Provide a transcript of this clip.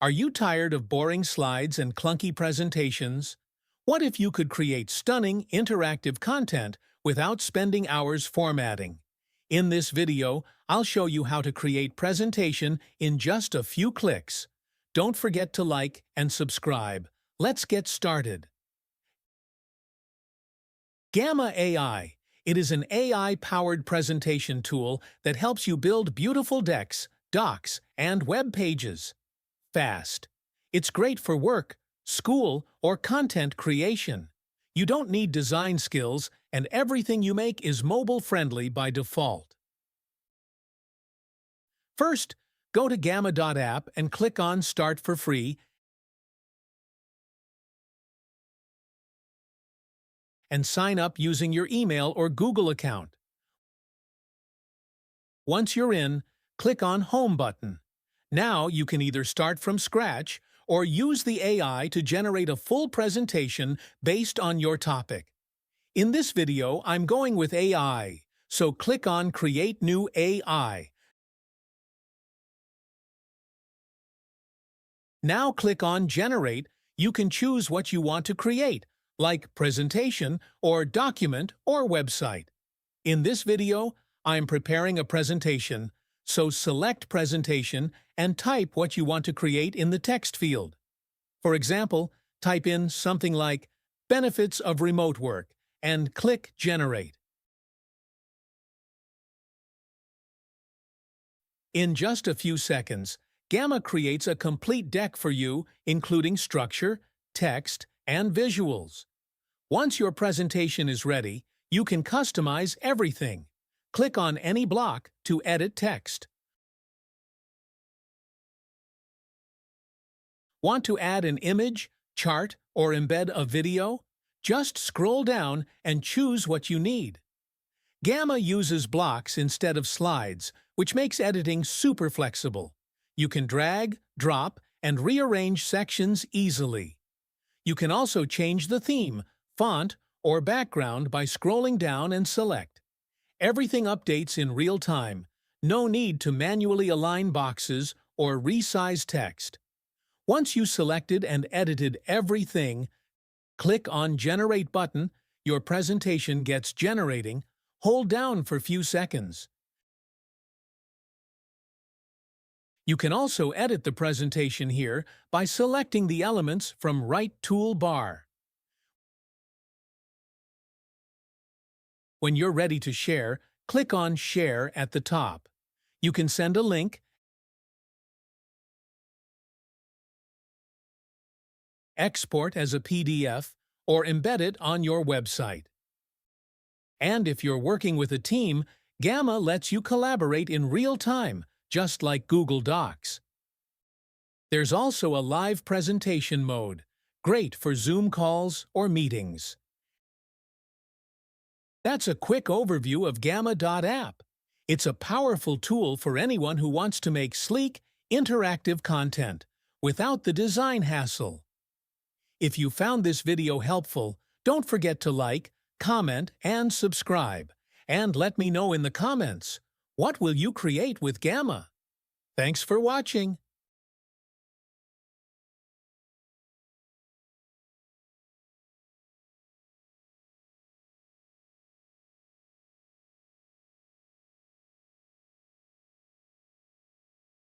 Are you tired of boring slides and clunky presentations? What if you could create stunning, interactive content without spending hours formatting? In this video, I'll show you how to create presentation in just a few clicks. Don't forget to like and subscribe. Let's get started. Gamma AI. It is an AI-powered presentation tool that helps you build beautiful decks, docs, and web pages fast. It's great for work, school, or content creation. You don't need design skills, and everything you make is mobile-friendly by default. First, go to gamma.app and click on Start for Free and sign up using your email or Google account. Once you're in, click on Home button. Now you can either start from scratch or use the AI to generate a full presentation based on your topic. In this video, I'm going with AI, so click on Create New AI. Now click on Generate. You can choose what you want to create, like presentation or document or website. In this video, I'm preparing a presentation, so select Presentation and type what you want to create in the text field. For example, type in something like Benefits of Remote Work and click Generate. In just a few seconds, Gamma creates a complete deck for you, including structure, text, and visuals. Once your presentation is ready, you can customize everything. Click on any block to edit text. Want to add an image, chart, or embed a video? Just scroll down and choose what you need. Gamma uses blocks instead of slides, which makes editing super flexible. You can drag, drop, and rearrange sections easily. You can also change the theme, font, or background by scrolling down and select. Everything updates in real time. No need to manually align boxes or resize text. Once you selected and edited everything, click on Generate button. Your presentation gets generating. Hold down for a few seconds. You can also edit the presentation here by selecting the elements from right toolbar. When you're ready to share, click on Share at the top. You can send a link, export as a PDF, or embed it on your website. And if you're working with a team, Gamma lets you collaborate in real time, just like Google Docs. There's also a live presentation mode, great for Zoom calls or meetings. That's a quick overview of Gamma.app. It's a powerful tool for anyone who wants to make sleek, interactive content without the design hassle. If you found this video helpful, don't forget to like, comment, and subscribe. And let me know in the comments, what will you create with Gamma? Thanks for watching.